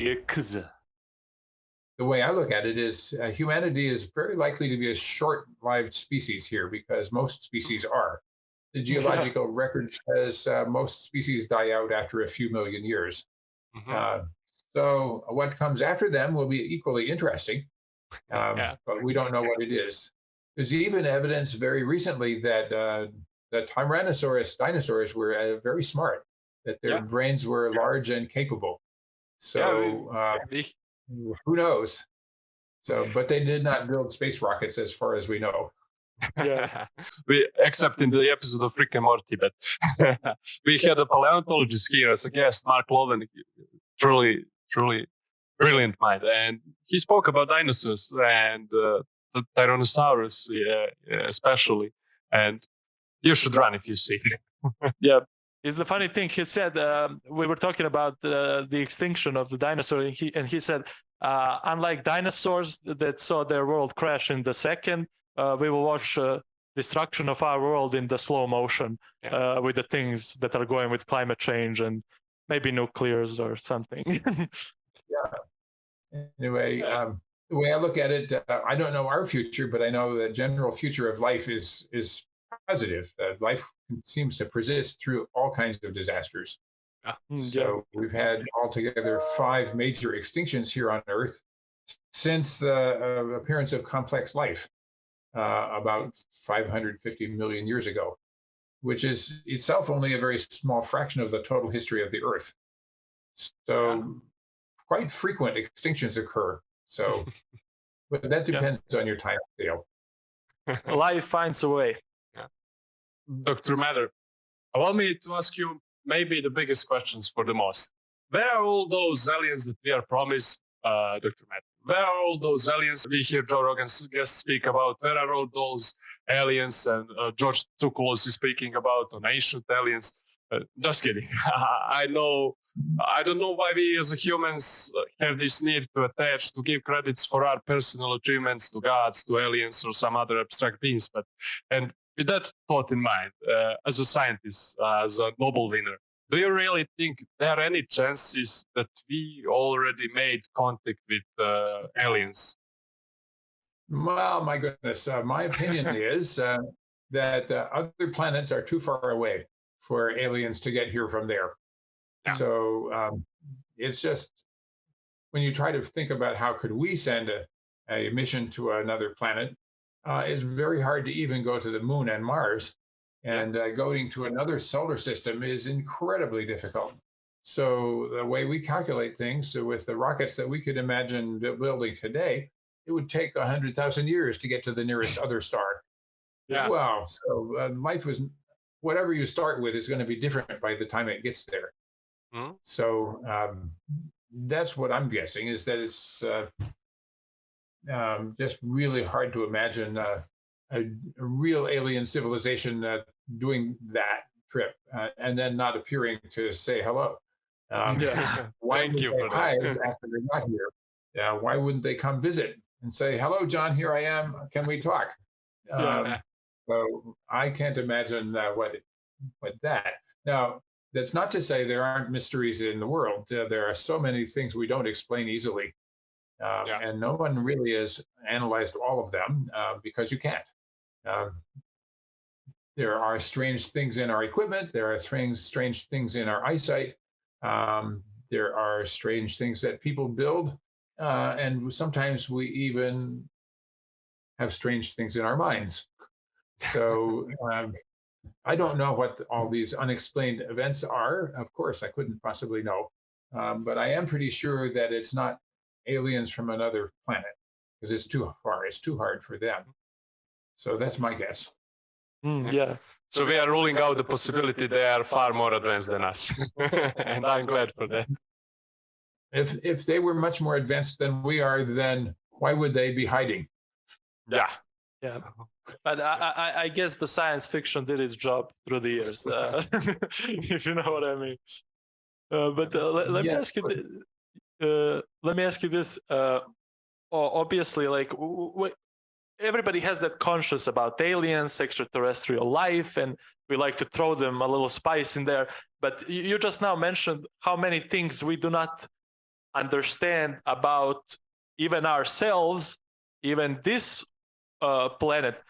Ikuzo. The way I look at it is humanity is very likely to be a short-lived species here because most species are. The geological record says most species die out after a few million years. Uh, so what comes after them will be equally interesting, but we don't know what it is. There's even evidence very recently that the Tyrannosaurus dinosaurs were very smart, that their brains were large and capable. So who knows? So, but they did not build space rockets as far as we know. Except in the episode of Rick and Morty, but we had a paleontologist here as a guest, Mark Loven, truly brilliant mind, and he spoke about dinosaurs and the Tyrannosaurus, especially, and you should run if you see it. Yeah. It's the funny thing. He said we were talking about the extinction of the dinosaur, and he said, unlike dinosaurs that saw their world crash in the second, we will watch destruction of our world in the slow motion with the things that are going with climate change and maybe nuclears or something. Anyway, the way I look at it, I don't know our future, but I know the general future of life is positive. Life seems to persist through all kinds of disasters. So we've had altogether 5 major extinctions here on Earth since the appearance of complex life about 550 million years ago, which is itself only a very small fraction of the total history of the Earth. So quite frequent extinctions occur. So, but that depends on your time scale. Life finds a way. Dr. Mather, allow me to ask you maybe the biggest questions for the most. Where are all those aliens that we are promised, Dr. Mather? Where are all those aliens we hear Joe Rogan's guest speak about? Where are all those aliens and George Tsoukalos is speaking about on ancient aliens? Just kidding. I don't know why we as humans have this need to attach, to give credits for our personal achievements to gods, to aliens, or some other abstract beings. And with that thought in mind, as a scientist, as a Nobel winner, do you really think there are any chances that we already made contact with aliens? Well, my goodness, my opinion is that other planets are too far away for aliens to get here from there. So it's just, when you try to think about how could we send a mission to another planet, it's very hard to even go to the moon and Mars. And going to another solar system is incredibly difficult. So the way we calculate things with the rockets that we could imagine building today, it would take 100,000 years to get to the nearest other star. Wow. So life was, whatever you start with is going to be different by the time it gets there. So that's what I'm guessing, is that it's just really hard to imagine a real alien civilization doing that trip and then not appearing to say hello. Why Thank you for hide that. after they're not here? Why wouldn't they come visit and say, hello, John, here I am. Can we talk? So I can't imagine what that. Now, that's not to say there aren't mysteries in the world. There are so many things we don't explain easily. And no one really has analyzed all of them because you can't. There are strange things in our equipment. There are strange things in our eyesight. There are strange things that people build. And sometimes we even have strange things in our minds. So I don't know what all these unexplained events are. Of course, I couldn't possibly know. But I am pretty sure that it's not aliens from another planet, because it's too far. It's too hard for them. So that's my guess. So we are ruling out the possibility they are far more advanced than us. And I'm glad for that. If they were much more advanced than we are, then why would they be hiding? Yeah. But I guess the science fiction did its job through the years, if you know what I mean. But let me ask you. Let me ask you this. Obviously, like everybody has that conscious about aliens, extraterrestrial life, and we like to throw them a little spice in there. But you just now mentioned how many things we do not understand about even ourselves, even this planet.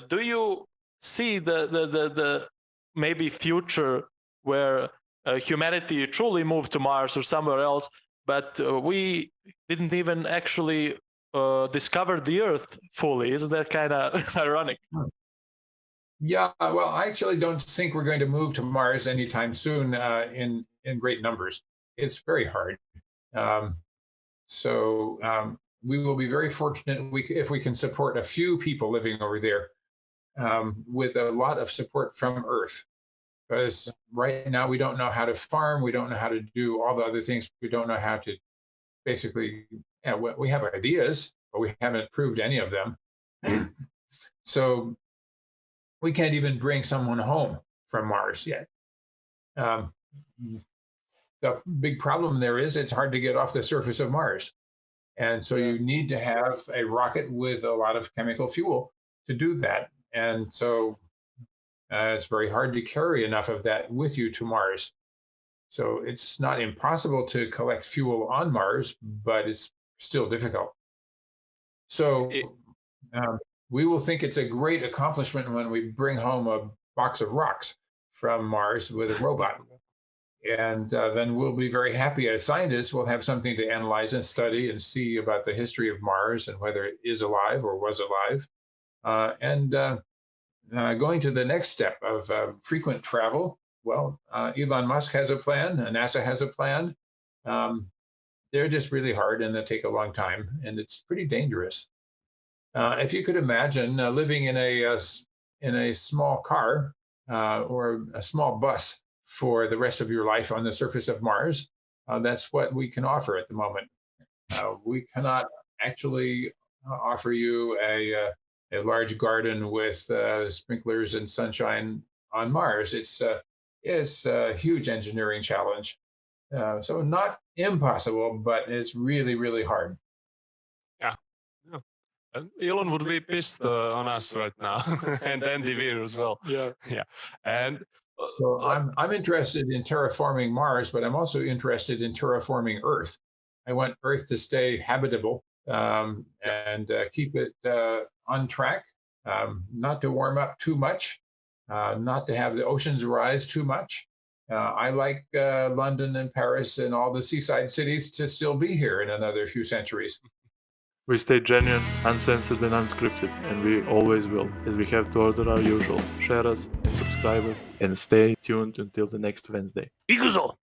Do you see the maybe future where humanity truly moved to Mars or somewhere else, but we didn't even actually discover the Earth fully? Isn't that kind of ironic? Yeah, well, I actually don't think we're going to move to Mars anytime soon in great numbers. It's very hard. So we will be very fortunate if we can support a few people living over there with a lot of support from Earth. Because right now we don't know how to farm, we don't know how to do all the other things, we don't know how to basically, we have ideas, but we haven't proved any of them. So we can't even bring someone home from Mars yet. The big problem there is it's hard to get off the surface of Mars. And so you need to have a rocket with a lot of chemical fuel to do that. And so it's very hard to carry enough of that with you to Mars. So it's not impossible to collect fuel on Mars, but it's still difficult. So we will think it's a great accomplishment when we bring home a box of rocks from Mars with a robot. And then we'll be very happy as scientists. We'll have something to analyze and study and see about the history of Mars and whether it is alive or was alive. Going to the next step of frequent travel, well, Elon Musk has a plan, NASA has a plan. They're just really hard and they take a long time, and it's pretty dangerous. If you could imagine living in a small car or a small bus for the rest of your life on the surface of Mars, that's what we can offer at the moment. We cannot actually offer you a large garden with sprinklers and sunshine on Mars. It's a huge engineering challenge. So not impossible, but it's really, really hard. Yeah. And Elon would be pissed on us right now, and Andy Weir as well. Yeah. And so I'm interested in terraforming Mars, but I'm also interested in terraforming Earth. I want Earth to stay habitable and keep it on track, not to warm up too much, not to have the oceans rise too much. I like London and Paris and all the seaside cities to still be here in another few centuries. We stay genuine, uncensored and unscripted, and we always will, as we have to order our usual. Share us and subscribe us, and stay tuned until the next Wednesday. Ikuzo!